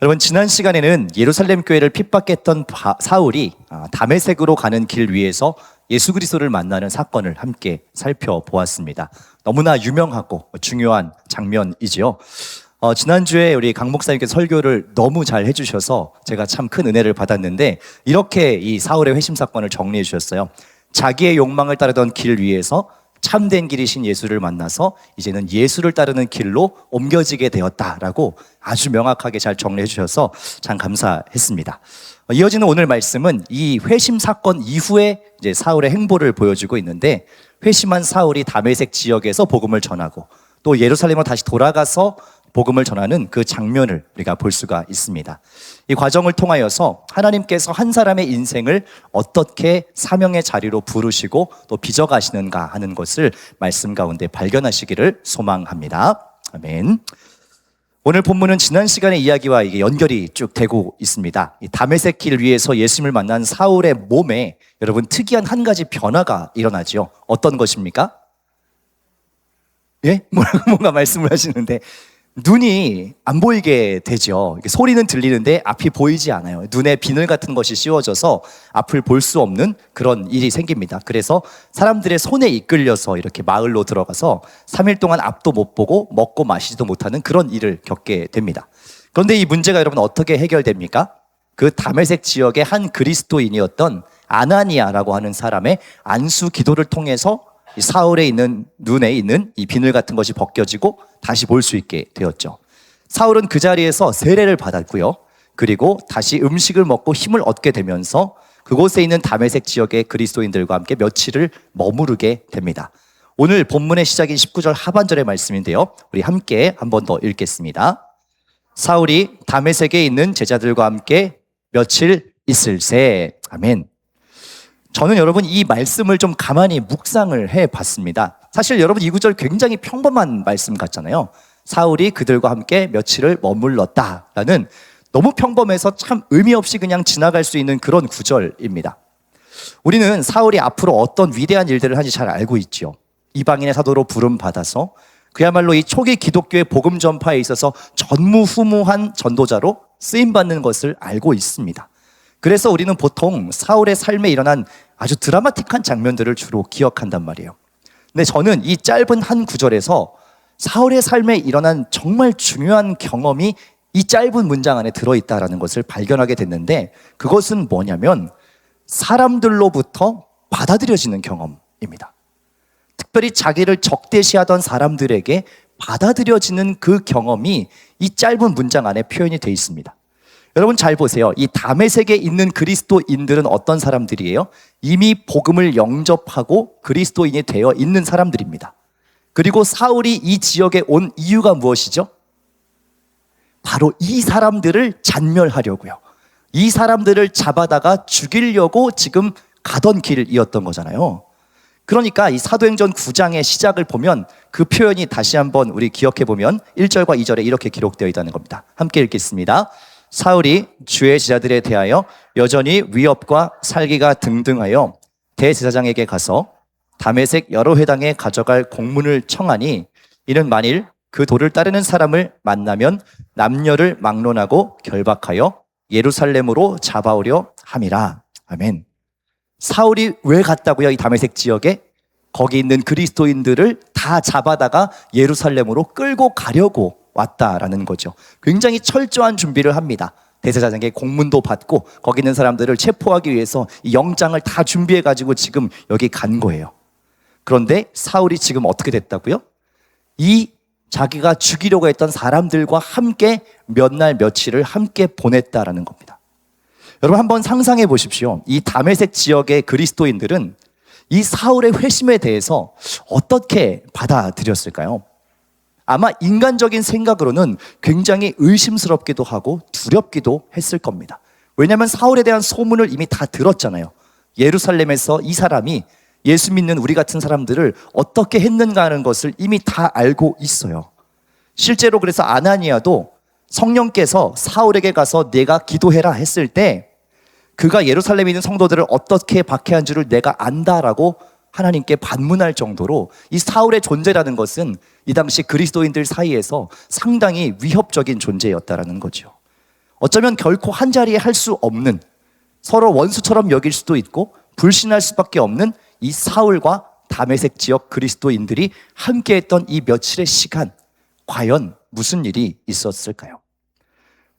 여러분, 지난 시간에는 예루살렘 교회를 핍박했던 사울이 다메섹으로 가는 길 위에서 예수 그리스도를 만나는 사건을 함께 살펴보았습니다. 너무나 유명하고 중요한 장면이지요. 지난주에 우리 강 목사님께서 설교를 너무 잘 해주셔서 제가 참 큰 은혜를 받았는데, 이렇게 이 사울의 회심 사건을 정리해 주셨어요. 자기의 욕망을 따르던 길 위에서 참된 길이신 예수를 만나서 이제는 예수를 따르는 길로 옮겨지게 되었다라고 아주 명확하게 잘 정리해 주셔서 참 감사했습니다. 이어지는 오늘 말씀은 이 회심 사건 이후에 이제 사울의 행보를 보여주고 있는데, 회심한 사울이 다메섹 지역에서 복음을 전하고 또 예루살렘으로 다시 돌아가서 복음을 전하는 그 장면을 우리가 볼 수가 있습니다. 이 과정을 통하여서 하나님께서 한 사람의 인생을 어떻게 사명의 자리로 부르시고 또 빚어가시는가 하는 것을 말씀 가운데 발견하시기를 소망합니다. 아멘. 오늘 본문은 지난 시간의 이야기와 이게 연결이 쭉 되고 있습니다. 이 다메섹 길 위에서 예수님을 만난 사울의 몸에 여러분 특이한 한 가지 변화가 일어나지요. 어떤 것입니까? 예? 뭔가 말씀을 하시는데 눈이 안 보이게 되죠. 소리는 들리는데 앞이 보이지 않아요. 눈에 비늘 같은 것이 씌워져서 앞을 볼 수 없는 그런 일이 생깁니다. 그래서 사람들의 손에 이끌려서 이렇게 마을로 들어가서 3일 동안 앞도 못 보고 먹고 마시지도 못하는 그런 일을 겪게 됩니다. 그런데 이 문제가 여러분 어떻게 해결됩니까? 그 다메섹 지역의 한 그리스도인이었던 아나니아라고 하는 사람의 안수 기도를 통해서 사울에 있는 눈에 있는 이 비늘 같은 것이 벗겨지고 다시 볼 수 있게 되었죠. 사울은 그 자리에서 세례를 받았고요. 그리고 다시 음식을 먹고 힘을 얻게 되면서 그곳에 있는 다메섹 지역의 그리스도인들과 함께 며칠을 머무르게 됩니다. 오늘 본문의 시작인 19절 하반절의 말씀인데요. 우리 함께 한 번 더 읽겠습니다. 사울이 다메섹에 있는 제자들과 함께 며칠 있을새. 아멘. 저는 여러분 이 말씀을 좀 가만히 묵상을 해봤습니다. 사실 여러분 이 구절 굉장히 평범한 말씀 같잖아요. 사울이 그들과 함께 며칠을 머물렀다라는 너무 평범해서 참 의미 없이 그냥 지나갈 수 있는 그런 구절입니다. 우리는 사울이 앞으로 어떤 위대한 일들을 하는지 잘 알고 있죠. 이방인의 사도로 부름받아서 그야말로 이 초기 기독교의 복음 전파에 있어서 전무후무한 전도자로 쓰임받는 것을 알고 있습니다. 그래서 우리는 보통 사울의 삶에 일어난 아주 드라마틱한 장면들을 주로 기억한단 말이에요. 근데 저는 이 짧은 한 구절에서 사울의 삶에 일어난 정말 중요한 경험이 이 짧은 문장 안에 들어있다는 것을 발견하게 됐는데, 그것은 뭐냐면 사람들로부터 받아들여지는 경험입니다. 특별히 자기를 적대시하던 사람들에게 받아들여지는 그 경험이 이 짧은 문장 안에 표현이 되어 있습니다. 여러분 잘 보세요. 이 다메섹에 있는 그리스도인들은 어떤 사람들이에요? 이미 복음을 영접하고 그리스도인이 되어 있는 사람들입니다. 그리고 사울이 이 지역에 온 이유가 무엇이죠? 바로 이 사람들을 잔멸하려고요. 이 사람들을 잡아다가 죽이려고 지금 가던 길이었던 거잖아요. 그러니까 이 사도행전 9장의 시작을 보면 그 표현이 다시 한번 우리 기억해 보면 1절과 2절에 이렇게 기록되어 있다는 겁니다. 함께 읽겠습니다. 사울이 주의 제자들에 대하여 여전히 위협과 살기가 등등하여 대제사장에게 가서 다메섹 여러 회당에 가져갈 공문을 청하니, 이는 만일 그 도를 따르는 사람을 만나면 남녀를 막론하고 결박하여 예루살렘으로 잡아오려 함이라. 아멘. 사울이 왜 갔다고요? 이 다메섹 지역에 거기 있는 그리스도인들을 다 잡아다가 예루살렘으로 끌고 가려고 왔다라는 거죠. 굉장히 철저한 준비를 합니다. 대제사장에게 공문도 받고 거기 있는 사람들을 체포하기 위해서 이 영장을 다 준비해가지고 지금 여기 간 거예요. 그런데 사울이 지금 어떻게 됐다고요? 이 자기가 죽이려고 했던 사람들과 함께 몇 날 며칠을 함께 보냈다라는 겁니다. 여러분 한번 상상해 보십시오. 이 다메섹 지역의 그리스도인들은 이 사울의 회심에 대해서 어떻게 받아들였을까요? 아마 인간적인 생각으로는 굉장히 의심스럽기도 하고 두렵기도 했을 겁니다. 왜냐하면 사울에 대한 소문을 이미 다 들었잖아요. 예루살렘에서 이 사람이 예수 믿는 우리 같은 사람들을 어떻게 했는가 하는 것을 이미 다 알고 있어요. 실제로 그래서 아나니아도 성령께서 사울에게 가서 내가 기도해라 했을 때 그가 예루살렘에 있는 성도들을 어떻게 박해한 줄을 내가 안다라고 하나님께 반문할 정도로 이 사울의 존재라는 것은 이 당시 그리스도인들 사이에서 상당히 위협적인 존재였다라는 거죠. 어쩌면 결코 한자리에 할 수 없는, 서로 원수처럼 여길 수도 있고 불신할 수밖에 없는 이 사울과 다메섹 지역 그리스도인들이 함께했던 이 며칠의 시간, 과연 무슨 일이 있었을까요?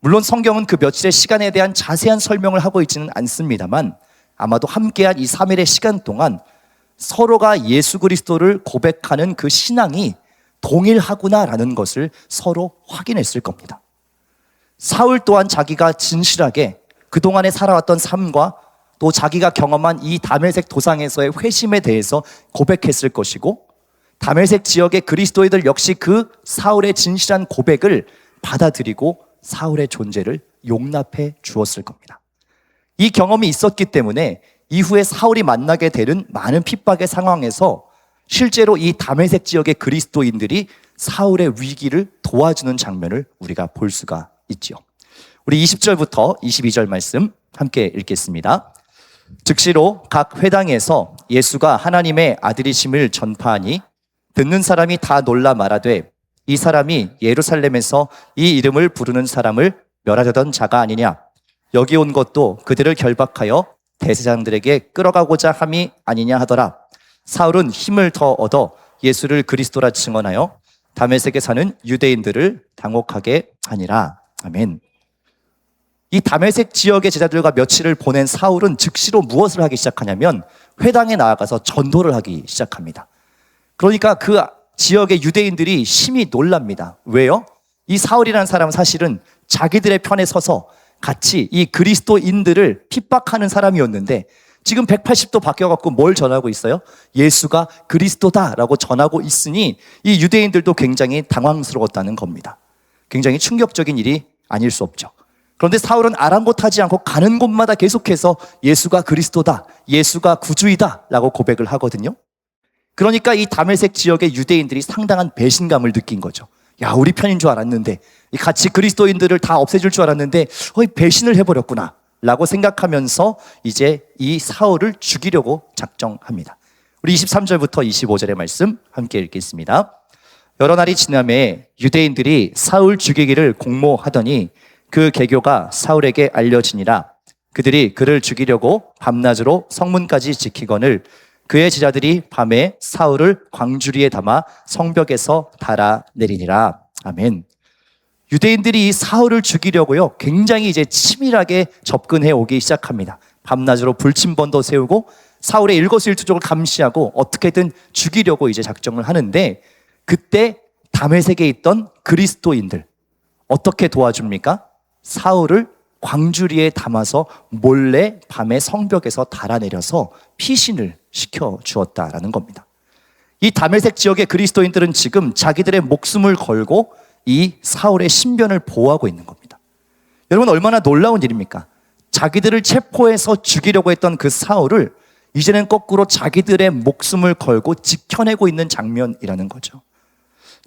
물론 성경은 그 며칠의 시간에 대한 자세한 설명을 하고 있지는 않습니다만 아마도 함께한 이 3일의 시간 동안 서로가 예수 그리스도를 고백하는 그 신앙이 동일하구나라는 것을 서로 확인했을 겁니다. 사울 또한 자기가 진실하게 그동안에 살아왔던 삶과 또 자기가 경험한 이 다메섹 도상에서의 회심에 대해서 고백했을 것이고, 다메섹 지역의 그리스도인들 역시 그 사울의 진실한 고백을 받아들이고 사울의 존재를 용납해 주었을 겁니다. 이 경험이 있었기 때문에 이후에 사울이 만나게 되는 많은 핍박의 상황에서 실제로 이 다메섹 지역의 그리스도인들이 사울의 위기를 도와주는 장면을 우리가 볼 수가 있죠. 우리 20절부터 22절 말씀 함께 읽겠습니다. 즉시로 각 회당에서 예수가 하나님의 아들이심을 전파하니 듣는 사람이 다 놀라 말하되 이 사람이 예루살렘에서 이 이름을 부르는 사람을 멸하려던 자가 아니냐. 여기 온 것도 그들을 결박하여 대제사장들에게 끌어가고자 함이 아니냐 하더라. 사울은 힘을 더 얻어 예수를 그리스도라 증언하여 다메섹에 사는 유대인들을 당혹하게 하니라. 아멘. 이 다메섹 지역의 제자들과 며칠을 보낸 사울은 즉시로 무엇을 하기 시작하냐면 회당에 나아가서 전도를 하기 시작합니다. 그러니까 그 지역의 유대인들이 심히 놀랍니다. 왜요? 이 사울이라는 사람은 사실은 자기들의 편에 서서 같이 이 그리스도인들을 핍박하는 사람이었는데 지금 180도 바뀌어갖고 뭘 전하고 있어요? 예수가 그리스도다라고 전하고 있으니 이 유대인들도 굉장히 당황스러웠다는 겁니다. 굉장히 충격적인 일이 아닐 수 없죠. 그런데 사울은 아랑곳하지 않고 가는 곳마다 계속해서 예수가 그리스도다, 예수가 구주이다 라고 고백을 하거든요. 그러니까 이 다메섹 지역의 유대인들이 상당한 배신감을 느낀 거죠. 야, 우리 편인 줄 알았는데, 같이 그리스도인들을 다 없애줄 줄 알았는데 배신을 해버렸구나 라고 생각하면서 이제 이 사울을 죽이려고 작정합니다. 우리 23절부터 25절의 말씀 함께 읽겠습니다. 여러 날이 지나매 유대인들이 사울 죽이기를 공모하더니 그 계교가 사울에게 알려지니라. 그들이 그를 죽이려고 밤낮으로 성문까지 지키거늘 그의 제자들이 밤에 사울을 광주리에 담아 성벽에서 달아내리니라. 아멘. 유대인들이 이 사울을 죽이려고요, 굉장히 이제 치밀하게 접근해 오기 시작합니다. 밤낮으로 불침번도 세우고 사울의 일거수일투족을 감시하고 어떻게든 죽이려고 이제 작정을 하는데, 그때 다메섹에 있던 그리스도인들 어떻게 도와줍니까? 사울을 광주리에 담아서 몰래 밤에 성벽에서 달아내려서 피신을 시켜 주었다라는 겁니다. 이 다메섹 지역의 그리스도인들은 지금 자기들의 목숨을 걸고 이 사울의 신변을 보호하고 있는 겁니다. 여러분, 얼마나 놀라운 일입니까? 자기들을 체포해서 죽이려고 했던 그 사울을 이제는 거꾸로 자기들의 목숨을 걸고 지켜내고 있는 장면이라는 거죠.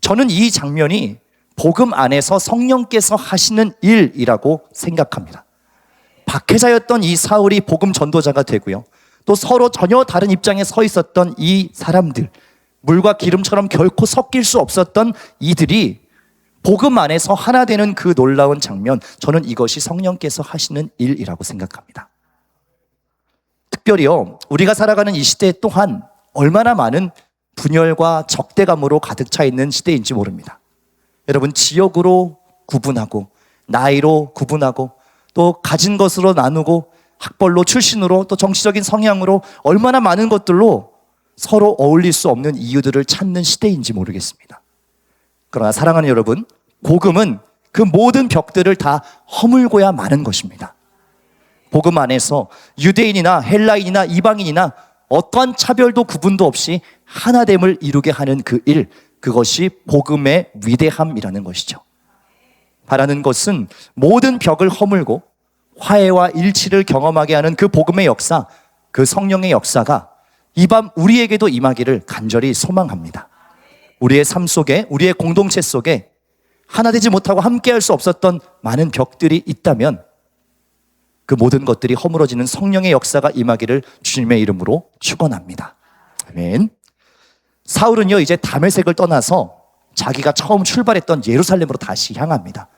저는 이 장면이 복음 안에서 성령께서 하시는 일이라고 생각합니다. 박해자였던 이 사울이 복음 전도자가 되고요, 또 서로 전혀 다른 입장에 서 있었던 이 사람들, 물과 기름처럼 결코 섞일 수 없었던 이들이 복음 안에서 하나 되는 그 놀라운 장면, 저는 이것이 성령께서 하시는 일이라고 생각합니다. 특별히요, 우리가 살아가는 이 시대 또한 얼마나 많은 분열과 적대감으로 가득 차 있는 시대인지 모릅니다. 여러분, 지역으로 구분하고 나이로 구분하고 또 가진 것으로 나누고 학벌로, 출신으로, 또 정치적인 성향으로 얼마나 많은 것들로 서로 어울릴 수 없는 이유들을 찾는 시대인지 모르겠습니다. 그러나 사랑하는 여러분, 복음은 그 모든 벽들을 다 허물고야 마는 것입니다. 복음 안에서 유대인이나 헬라인이나 이방인이나 어떠한 차별도 구분도 없이 하나됨을 이루게 하는 그 일, 그것이 복음의 위대함이라는 것이죠. 바라는 것은 모든 벽을 허물고 화해와 일치를 경험하게 하는 그 복음의 역사, 그 성령의 역사가 이 밤 우리에게도 임하기를 간절히 소망합니다. 우리의 삶 속에, 우리의 공동체 속에 하나 되지 못하고 함께할 수 없었던 많은 벽들이 있다면 그 모든 것들이 허물어지는 성령의 역사가 임하기를 주님의 이름으로 축원합니다. 아멘. 사울은요, 이제 다메섹을 떠나서 자기가 처음 출발했던 예루살렘으로 다시 향합니다.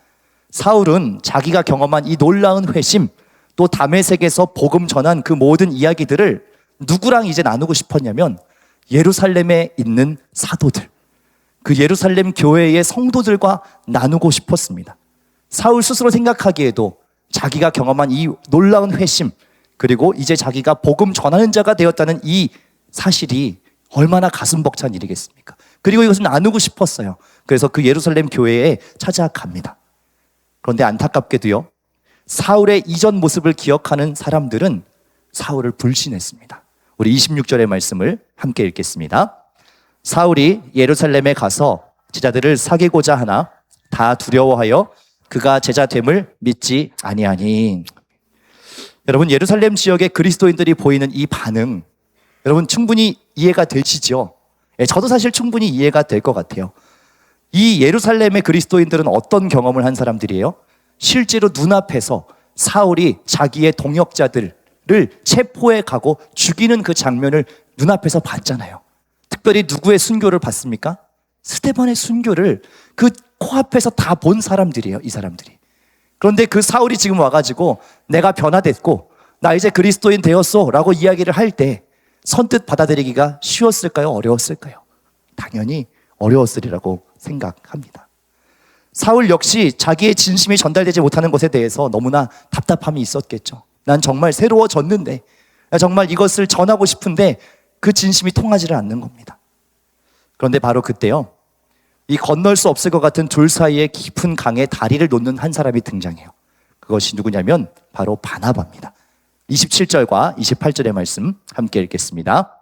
사울은 자기가 경험한 이 놀라운 회심, 또 다메섹에서 복음 전한 그 모든 이야기들을 누구랑 이제 나누고 싶었냐면 예루살렘에 있는 사도들, 그 예루살렘 교회의 성도들과 나누고 싶었습니다. 사울 스스로 생각하기에도 자기가 경험한 이 놀라운 회심, 그리고 이제 자기가 복음 전하는 자가 되었다는 이 사실이 얼마나 가슴 벅찬 일이겠습니까? 그리고 이것을 나누고 싶었어요. 그래서 그 예루살렘 교회에 찾아갑니다. 그런데 안타깝게도요, 사울의 이전 모습을 기억하는 사람들은 사울을 불신했습니다. 우리 26절의 말씀을 함께 읽겠습니다. 사울이 예루살렘에 가서 제자들을 사귀고자 하나 다 두려워하여 그가 제자됨을 믿지 아니하니. 여러분, 예루살렘 지역의 그리스도인들이 보이는 이 반응, 여러분 충분히 이해가 되시죠? 저도 사실 충분히 이해가 될 것 같아요. 이 예루살렘의 그리스도인들은 어떤 경험을 한 사람들이에요? 실제로 눈앞에서 사울이 자기의 동역자들을 체포해 가고 죽이는 그 장면을 눈앞에서 봤잖아요. 특별히 누구의 순교를 봤습니까? 스데반의 순교를 그 코앞에서 다 본 사람들이에요, 이 사람들이. 그런데 그 사울이 지금 와가지고 내가 변화됐고 나 이제 그리스도인 되었어 라고 이야기를 할 때 선뜻 받아들이기가 쉬웠을까요? 어려웠을까요? 당연히 어려웠으리라고 생각합니다. 사울 역시 자기의 진심이 전달되지 못하는 것에 대해서 너무나 답답함이 있었겠죠. 난 정말 새로워졌는데, 정말 이것을 전하고 싶은데 그 진심이 통하지를 않는 겁니다. 그런데 바로 그때요, 이 건널 수 없을 것 같은 둘 사이의 깊은 강에 다리를 놓는 한 사람이 등장해요. 그것이 누구냐면 바로 바나바입니다. 27절과 28절의 말씀 함께 읽겠습니다.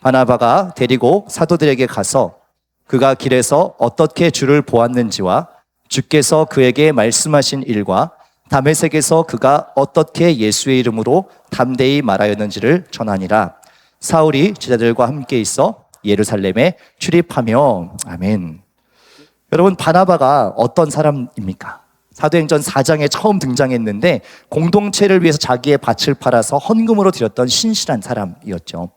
바나바가 데리고 사도들에게 가서 그가 길에서 어떻게 주를 보았는지와 주께서 그에게 말씀하신 일과 다메섹에서 그가 어떻게 예수의 이름으로 담대히 말하였는지를 전하니라. 사울이 제자들과 함께 있어 예루살렘에 출입하며. 아멘. 여러분, 바나바가 어떤 사람입니까? 사도행전 4장에 처음 등장했는데 공동체를 위해서 자기의 밭을 팔아서 헌금으로 드렸던 신실한 사람이었죠.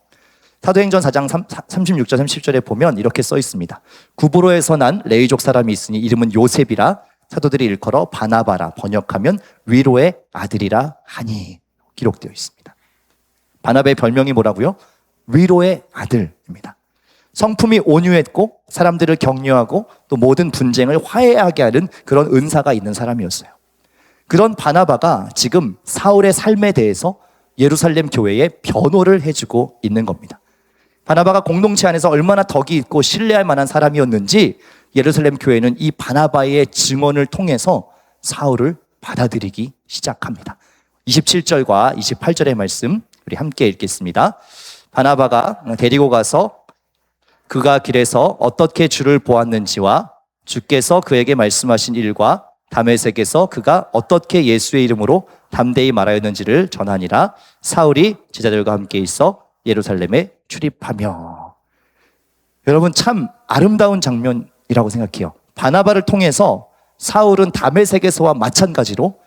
사도행전 4장 36절 30절에 보면 이렇게 써 있습니다. 구브로에서 난 레위족 사람이 있으니 이름은 요셉이라 사도들이 일컬어 바나바라, 번역하면 위로의 아들이라 하니 기록되어 있습니다. 바나바의 별명이 뭐라고요? 위로의 아들입니다. 성품이 온유했고 사람들을 격려하고 또 모든 분쟁을 화해하게 하는 그런 은사가 있는 사람이었어요. 그런 바나바가 지금 사울의 삶에 대해서 예루살렘 교회에 변호를 해주고 있는 겁니다. 바나바가 공동체 안에서 얼마나 덕이 있고 신뢰할 만한 사람이었는지 예루살렘 교회는 이 바나바의 증언을 통해서 사울을 받아들이기 시작합니다. 27절과 28절의 말씀 우리 함께 읽겠습니다. 바나바가 데리고 가서 그가 길에서 어떻게 주를 보았는지와 주께서 그에게 말씀하신 일과 다메섹에서 그가 어떻게 예수의 이름으로 담대히 말하였는지를 전하니라. 사울이 제자들과 함께 있어 예루살렘에 출입하며. 여러분, 참 아름다운 장면이라고 생각해요. 바나바를 통해서 사울은 다메섹에서와 마찬가지로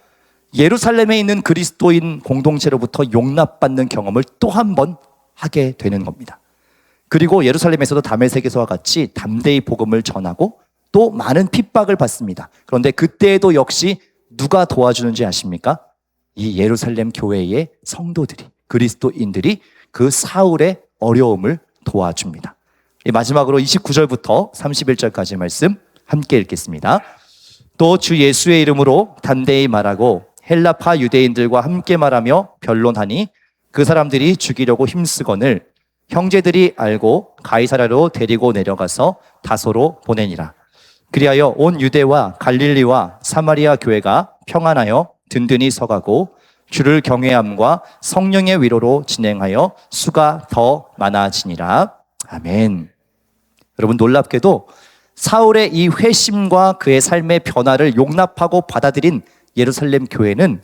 예루살렘에 있는 그리스도인 공동체로부터 용납받는 경험을 또 한 번 하게 되는 겁니다. 그리고 예루살렘에서도 다메섹에서와 같이 담대히 복음을 전하고 또 많은 핍박을 받습니다. 그런데 그때에도 역시 누가 도와주는지 아십니까? 이 예루살렘 교회의 성도들이, 그리스도인들이 그 사울의 어려움을 도와줍니다. 마지막으로 29절부터 31절까지 말씀 함께 읽겠습니다. 또 주 예수의 이름으로 담대히 말하고 헬라파 유대인들과 함께 말하며 변론하니 그 사람들이 죽이려고 힘쓰거늘 형제들이 알고 가이사랴로 데리고 내려가서 다소로 보내니라. 그리하여 온 유대와 갈릴리와 사마리아 교회가 평안하여 든든히 서가고 주를 경외함과 성령의 위로로 진행하여 수가 더 많아지니라. 아멘. 여러분, 놀랍게도 사울의 이 회심과 그의 삶의 변화를 용납하고 받아들인 예루살렘 교회는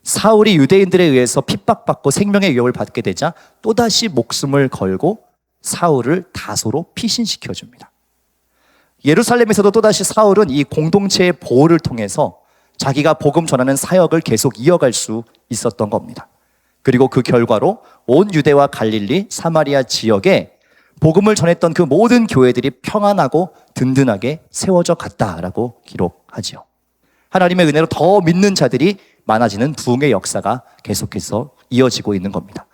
사울이 유대인들에 의해서 핍박받고 생명의 위협을 받게 되자 또다시 목숨을 걸고 사울을 다소로 피신시켜 줍니다. 예루살렘에서도 또다시 사울은 이 공동체의 보호를 통해서 자기가 복음 전하는 사역을 계속 이어갈 수 있었던 겁니다. 그리고 그 결과로 온 유대와 갈릴리, 사마리아 지역에 복음을 전했던 그 모든 교회들이 평안하고 든든하게 세워져 갔다라고 기록하지요. 하나님의 은혜로 더 믿는 자들이 많아지는 부흥의 역사가 계속해서 이어지고 있는 겁니다.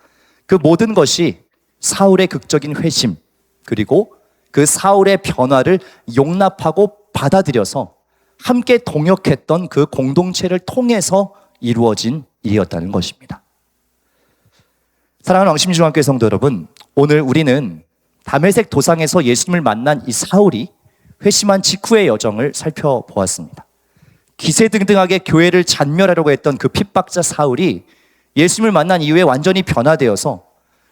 그 모든 것이 사울의 극적인 회심, 그리고 그 사울의 변화를 용납하고 받아들여서 함께 동역했던 그 공동체를 통해서 이루어진 일이었다는 것입니다. 사랑하는 왕심중학교의 성도 여러분, 오늘 우리는 다메섹 도상에서 예수님을 만난 이 사울이 회심한 직후의 여정을 살펴보았습니다. 기세등등하게 교회를 잔멸하려고 했던 그 핍박자 사울이 예수님을 만난 이후에 완전히 변화되어서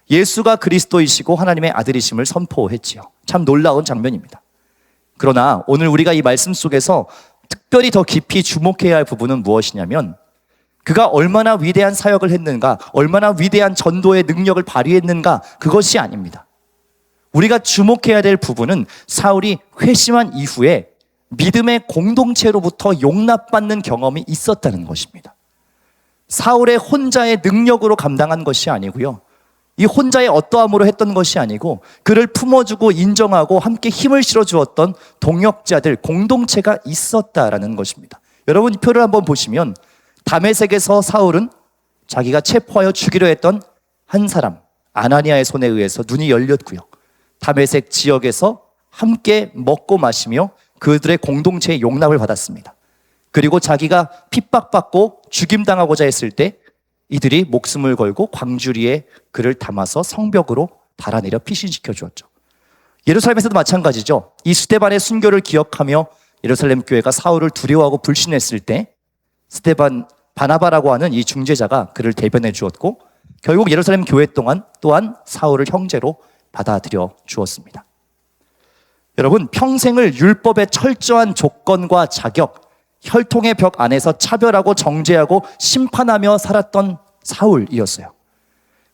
예수가 그리스도이시고 하나님의 아들이심을 선포했지요. 참 놀라운 장면입니다. 그러나 오늘 우리가 이 말씀 속에서 특별히 더 깊이 주목해야 할 부분은 무엇이냐면, 그가 얼마나 위대한 사역을 했는가, 얼마나 위대한 전도의 능력을 발휘했는가, 그것이 아닙니다. 우리가 주목해야 될 부분은 사울이 회심한 이후에 믿음의 공동체로부터 용납받는 경험이 있었다는 것입니다. 사울의 혼자의 능력으로 감당한 것이 아니고요, 이 혼자의 어떠함으로 했던 것이 아니고 그를 품어주고 인정하고 함께 힘을 실어주었던 동역자들, 공동체가 있었다라는 것입니다. 여러분, 이 표를 한번 보시면 다메섹에서 사울은 자기가 체포하여 죽이려 했던 한 사람 아나니아의 손에 의해서 눈이 열렸고요, 다메섹 지역에서 함께 먹고 마시며 그들의 공동체의 용납을 받았습니다. 그리고 자기가 핍박받고 죽임당하고자 했을 때 이들이 목숨을 걸고 광주리에 그를 담아서 성벽으로 달아내려 피신시켜 주었죠. 예루살렘에서도 마찬가지죠. 이 스데반의 순교를 기억하며 예루살렘 교회가 사울을 두려워하고 불신했을 때 스데반 바나바라고 하는 이 중재자가 그를 대변해 주었고, 결국 예루살렘 교회 또한 사울을 형제로 받아들여 주었습니다. 여러분, 평생을 율법의 철저한 조건과 자격, 혈통의 벽 안에서 차별하고 정죄하고 심판하며 살았던 사울이었어요.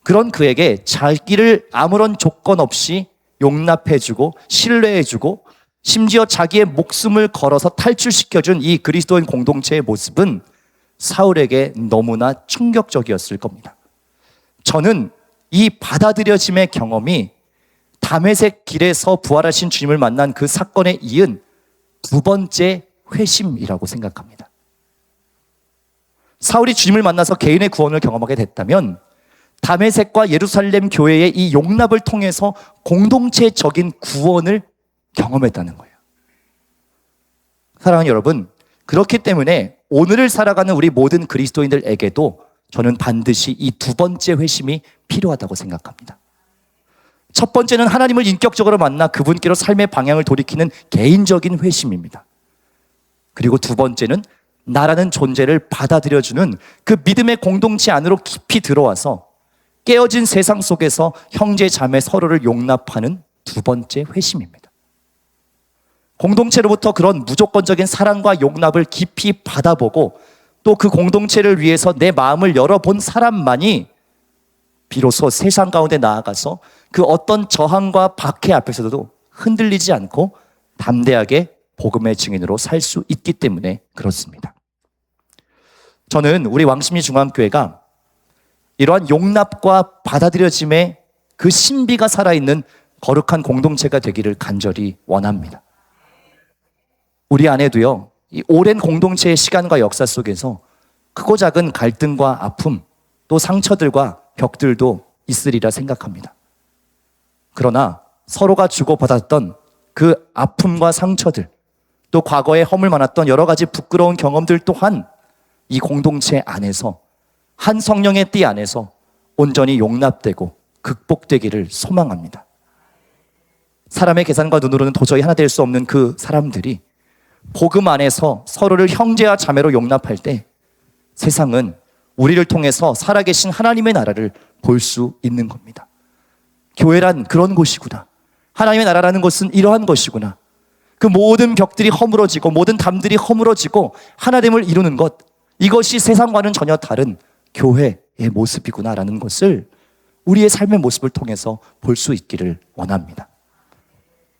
그런 그에게 자기를 아무런 조건 없이 용납해주고 신뢰해주고 심지어 자기의 목숨을 걸어서 탈출시켜준 이 그리스도인 공동체의 모습은 사울에게 너무나 충격적이었을 겁니다. 저는 이 받아들여짐의 경험이 다메섹 길에서 부활하신 주님을 만난 그 사건에 이은 두 번째 회심이라고 생각합니다. 사울이 주님을 만나서 개인의 구원을 경험하게 됐다면 다메섹과 예루살렘 교회의 이 용납을 통해서 공동체적인 구원을 경험했다는 거예요. 사랑하는 여러분, 그렇기 때문에 오늘을 살아가는 우리 모든 그리스도인들에게도 저는 반드시 이 두 번째 회심이 필요하다고 생각합니다. 첫 번째는 하나님을 인격적으로 만나 그분께로 삶의 방향을 돌이키는 개인적인 회심입니다. 그리고 두 번째는 나라는 존재를 받아들여주는 그 믿음의 공동체 안으로 깊이 들어와서 깨어진 세상 속에서 형제 자매 서로를 용납하는 두 번째 회심입니다. 공동체로부터 그런 무조건적인 사랑과 용납을 깊이 받아보고 또 그 공동체를 위해서 내 마음을 열어본 사람만이 비로소 세상 가운데 나아가서 그 어떤 저항과 박해 앞에서도 흔들리지 않고 담대하게 복음의 증인으로 살 수 있기 때문에 그렇습니다. 저는 우리 왕십리 중앙교회가 이러한 용납과 받아들여짐의 그 신비가 살아있는 거룩한 공동체가 되기를 간절히 원합니다. 우리 안에도요, 이 오랜 공동체의 시간과 역사 속에서 크고 작은 갈등과 아픔, 또 상처들과 벽들도 있으리라 생각합니다. 그러나 서로가 주고받았던 그 아픔과 상처들, 또 과거에 허물 많았던 여러 가지 부끄러운 경험들 또한 이 공동체 안에서 한 성령의 띠 안에서 온전히 용납되고 극복되기를 소망합니다. 사람의 계산과 눈으로는 도저히 하나 될 수 없는 그 사람들이 복음 안에서 서로를 형제와 자매로 용납할 때 세상은 우리를 통해서 살아계신 하나님의 나라를 볼 수 있는 겁니다. 교회란 그런 곳이구나. 하나님의 나라라는 것은 이러한 것이구나. 그 모든 벽들이 허물어지고 모든 담들이 허물어지고 하나됨을 이루는 것, 이것이 세상과는 전혀 다른 교회의 모습이구나라는 것을 우리의 삶의 모습을 통해서 볼 수 있기를 원합니다.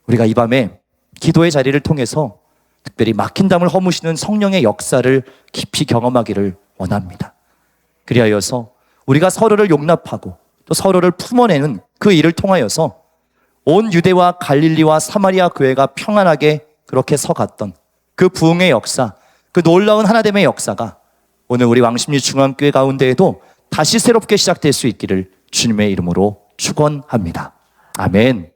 우리가 이 밤에 기도의 자리를 통해서 특별히 막힌 담을 허무시는 성령의 역사를 깊이 경험하기를 원합니다. 그리하여서 우리가 서로를 용납하고 또 서로를 품어내는 그 일을 통하여서 온 유대와 갈릴리와 사마리아 교회가 평안하게 그렇게 서갔던 그 부흥의 역사, 그 놀라운 하나됨의 역사가 오늘 우리 왕십리 중앙교회 가운데에도 다시 새롭게 시작될 수 있기를 주님의 이름으로 축원합니다. 아멘.